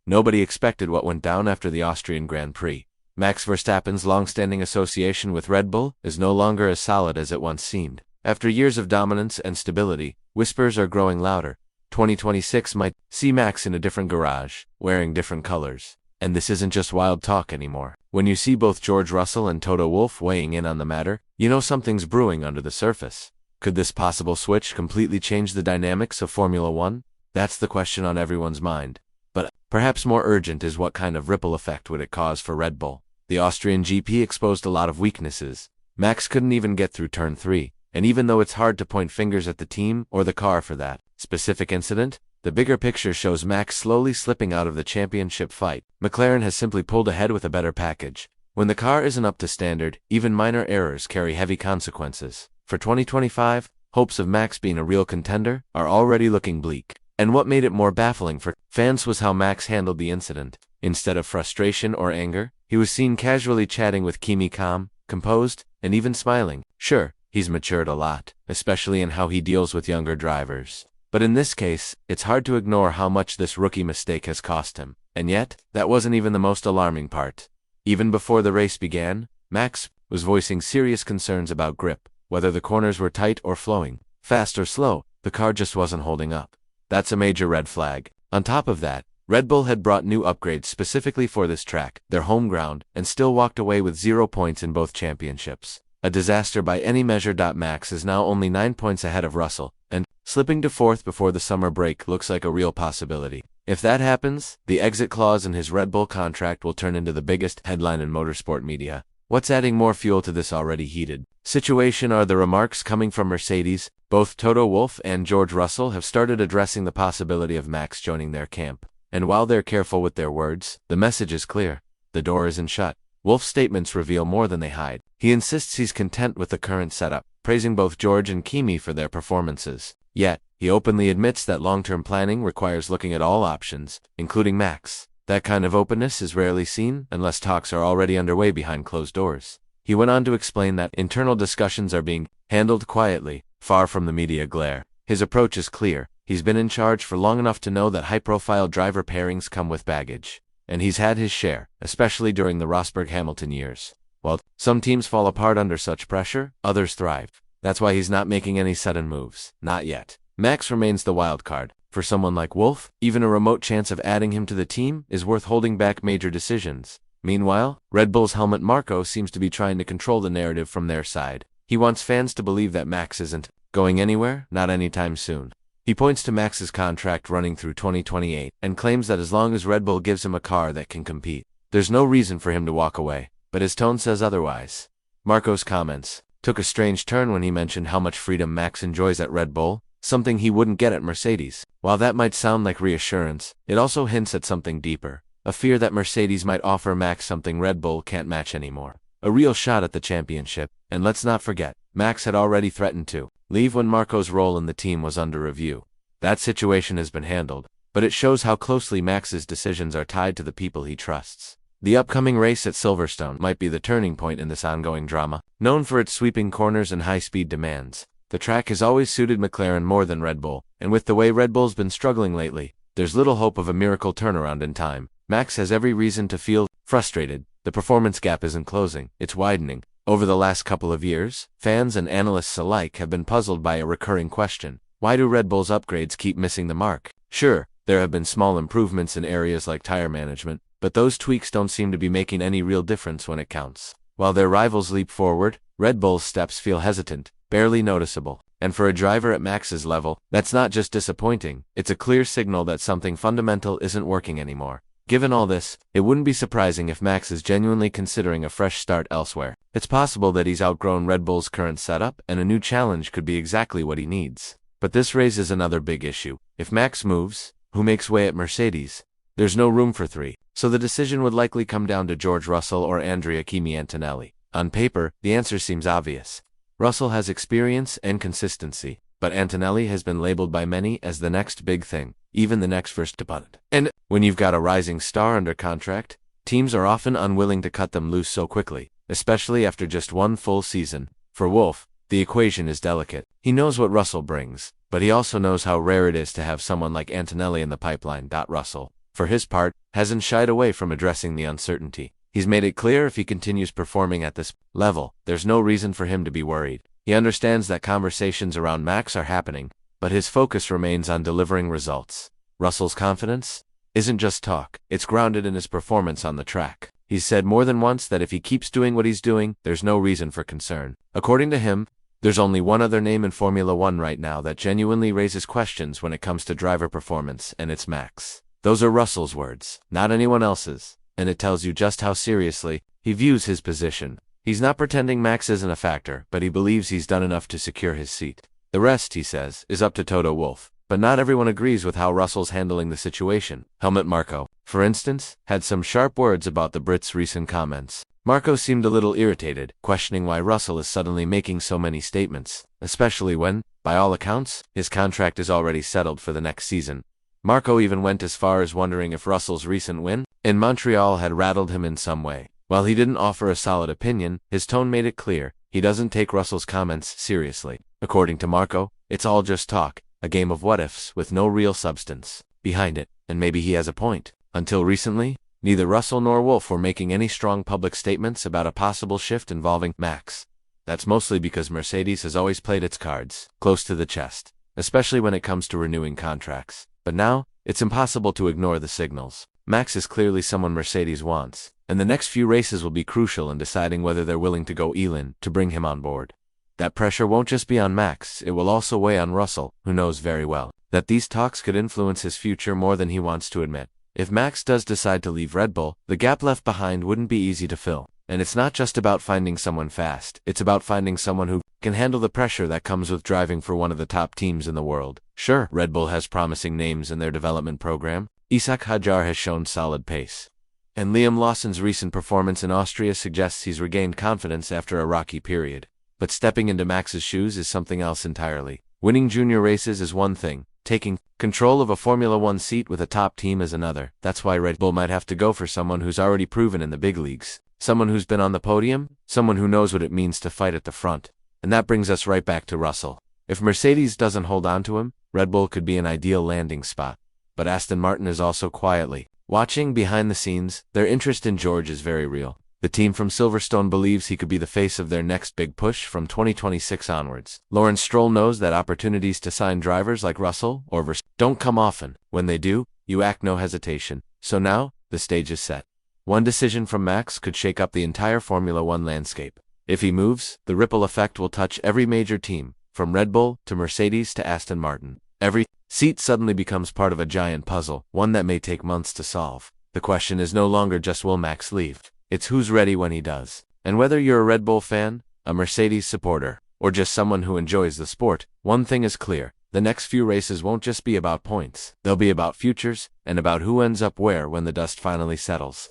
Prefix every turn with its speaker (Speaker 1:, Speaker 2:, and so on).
Speaker 1: Nobody expected what went down after the Austrian Grand Prix. Max Verstappen's long-standing association with Red Bull is no longer as solid as it once seemed. After years of dominance and stability, whispers are growing louder. 2026 might see Max in a different garage, wearing different colors. And this isn't just wild talk anymore. When you see both George Russell and Toto Wolff weighing in on the matter, you know something's brewing under the surface. Could this possible switch completely change the dynamics of Formula One? That's the question on everyone's mind. But perhaps more urgent is what kind of ripple effect would it cause for Red Bull? The Austrian GP exposed a lot of weaknesses. Max couldn't even get through turn 3, and even though it's hard to point fingers at the team or the car for that specific incident, the bigger picture shows Max slowly slipping out of the championship fight. McLaren has simply pulled ahead with a better package. When the car isn't up to standard, even minor errors carry heavy consequences. For 2025, hopes of Max being a real contender are already looking bleak. And what made it more baffling for fans was how Max handled the incident. Instead of frustration or anger, he was seen casually chatting with Kimi, calm, composed, and even smiling. Sure, he's matured a lot, especially in how he deals with younger drivers. But in this case, it's hard to ignore how much this rookie mistake has cost him. And yet, that wasn't even the most alarming part. Even before the race began, Max was voicing serious concerns about grip, whether the corners were tight or flowing, fast or slow, the car just wasn't holding up. That's a major red flag. On top of that, Red Bull had brought new upgrades specifically for this track, their home ground, and still walked away with 0 points in both championships. A disaster by any measure. Max is now only 9 points ahead of Russell, and slipping to 4th before the summer break looks like a real possibility. If that happens, the exit clause in his Red Bull contract will turn into the biggest headline in motorsport media. What's adding more fuel to this already heated situation are the remarks coming from Mercedes. Both Toto Wolff and George Russell have started addressing the possibility of Max joining their camp. And while they're careful with their words, the message is clear. The door isn't shut. Wolff's statements reveal more than they hide. He insists he's content with the current setup, praising both George and Kimi for their performances. Yet, he openly admits that long-term planning requires looking at all options, including Max. That kind of openness is rarely seen unless talks are already underway behind closed doors. He went on to explain that internal discussions are being handled quietly, far from the media glare. His approach is clear. He's been in charge for long enough to know that high-profile driver pairings come with baggage. And he's had his share, especially during the Rosberg-Hamilton years. While some teams fall apart under such pressure, others thrive. That's why he's not making any sudden moves. Not yet. Max remains the wild card. For someone like Wolff, even a remote chance of adding him to the team is worth holding back major decisions. Meanwhile, Red Bull's Helmut Marko seems to be trying to control the narrative from their side. He wants fans to believe that Max isn't going anywhere, not anytime soon. He points to Max's contract running through 2028 and claims that as long as Red Bull gives him a car that can compete, there's no reason for him to walk away. But his tone says otherwise. Marko's comments took a strange turn when he mentioned how much freedom Max enjoys at Red Bull, something he wouldn't get at Mercedes. While that might sound like reassurance, it also hints at something deeper, a fear that Mercedes might offer Max something Red Bull can't match anymore. A real shot at the championship, and let's not forget, Max had already threatened to leave when Marko's role in the team was under review. That situation has been handled, but it shows how closely Max's decisions are tied to the people he trusts. The upcoming race at Silverstone might be the turning point in this ongoing drama. Known for its sweeping corners and high-speed demands, the track has always suited McLaren more than Red Bull, and with the way Red Bull's been struggling lately, there's little hope of a miracle turnaround in time. Max has every reason to feel frustrated. The performance gap isn't closing, it's widening. Over the last couple of years, fans and analysts alike have been puzzled by a recurring question. Why do Red Bull's upgrades keep missing the mark? Sure, there have been small improvements in areas like tire management, but those tweaks don't seem to be making any real difference when it counts. While their rivals leap forward, Red Bull's steps feel hesitant, barely noticeable. And for a driver at Max's level, that's not just disappointing, it's a clear signal that something fundamental isn't working anymore. Given all this, it wouldn't be surprising if Max is genuinely considering a fresh start elsewhere. It's possible that he's outgrown Red Bull's current setup, and a new challenge could be exactly what he needs. But this raises another big issue. If Max moves, who makes way at Mercedes? There's no room for three, so the decision would likely come down to George Russell or Andrea Kimi Antonelli. On paper, the answer seems obvious. Russell has experience and consistency, but Antonelli has been labeled by many as the next big thing, even the next Verstappen. And when you've got a rising star under contract, teams are often unwilling to cut them loose so quickly, especially after just one full season. For Wolff, the equation is delicate. He knows what Russell brings, but he also knows how rare it is to have someone like Antonelli in the pipeline. Russell, for his part, hasn't shied away from addressing the uncertainty. He's made it clear if he continues performing at this level, there's no reason for him to be worried. He understands that conversations around Max are happening, but his focus remains on delivering results. Russell's confidence isn't just talk, it's grounded in his performance on the track. He's said more than once that if he keeps doing what he's doing, there's no reason for concern. According to him, there's only one other name in Formula One right now that genuinely raises questions when it comes to driver performance, and it's Max. Those are Russell's words, not anyone else's, and it tells you just how seriously he views his position. He's not pretending Max isn't a factor, but he believes he's done enough to secure his seat. The rest, he says, is up to Toto Wolff. But not everyone agrees with how Russell's handling the situation. Helmut Marko, for instance, had some sharp words about the Brit's recent comments. Marko seemed a little irritated, questioning why Russell is suddenly making so many statements, especially when, by all accounts, his contract is already settled for the next season. Marko even went as far as wondering if Russell's recent win in Montreal had rattled him in some way. While he didn't offer a solid opinion, his tone made it clear he doesn't take Russell's comments seriously. According to Marko, it's all just talk, a game of what-ifs with no real substance behind it, and maybe he has a point. Until recently, neither Russell nor Wolff were making any strong public statements about a possible shift involving Max. That's mostly because Mercedes has always played its cards close to the chest, especially when it comes to renewing contracts. But now, it's impossible to ignore the signals. Max is clearly someone Mercedes wants, and the next few races will be crucial in deciding whether they're willing to go all-in to bring him on board. That pressure won't just be on Max, it will also weigh on Russell, who knows very well that these talks could influence his future more than he wants to admit. If Max does decide to leave Red Bull, the gap left behind wouldn't be easy to fill. And it's not just about finding someone fast, it's about finding someone who can handle the pressure that comes with driving for one of the top teams in the world. Sure, Red Bull has promising names in their development program. Ishaq Hadjar has shown solid pace, and Liam Lawson's recent performance in Austria suggests he's regained confidence after a rocky period. But stepping into Max's shoes is something else entirely. Winning junior races is one thing, taking control of a Formula One seat with a top team is another. That's why Red Bull might have to go for someone who's already proven in the big leagues. Someone who's been on the podium, someone who knows what it means to fight at the front. And that brings us right back to Russell. If Mercedes doesn't hold on to him, Red Bull could be an ideal landing spot. But Aston Martin is also quietly watching behind the scenes. Their interest in George is very real. The team from Silverstone believes he could be the face of their next big push from 2026 onwards. Lawrence Stroll knows that opportunities to sign drivers like Russell or Verstappen don't come often. When they do, you act no hesitation. So now, the stage is set. One decision from Max could shake up the entire Formula One landscape. If he moves, the ripple effect will touch every major team, from Red Bull to Mercedes to Aston Martin. Every seat suddenly becomes part of a giant puzzle, one that may take months to solve. The question is no longer just will Max leave? It's who's ready when he does. And whether you're a Red Bull fan, a Mercedes supporter, or just someone who enjoys the sport, one thing is clear. The next few races won't just be about points. They'll be about futures, and about who ends up where when the dust finally settles.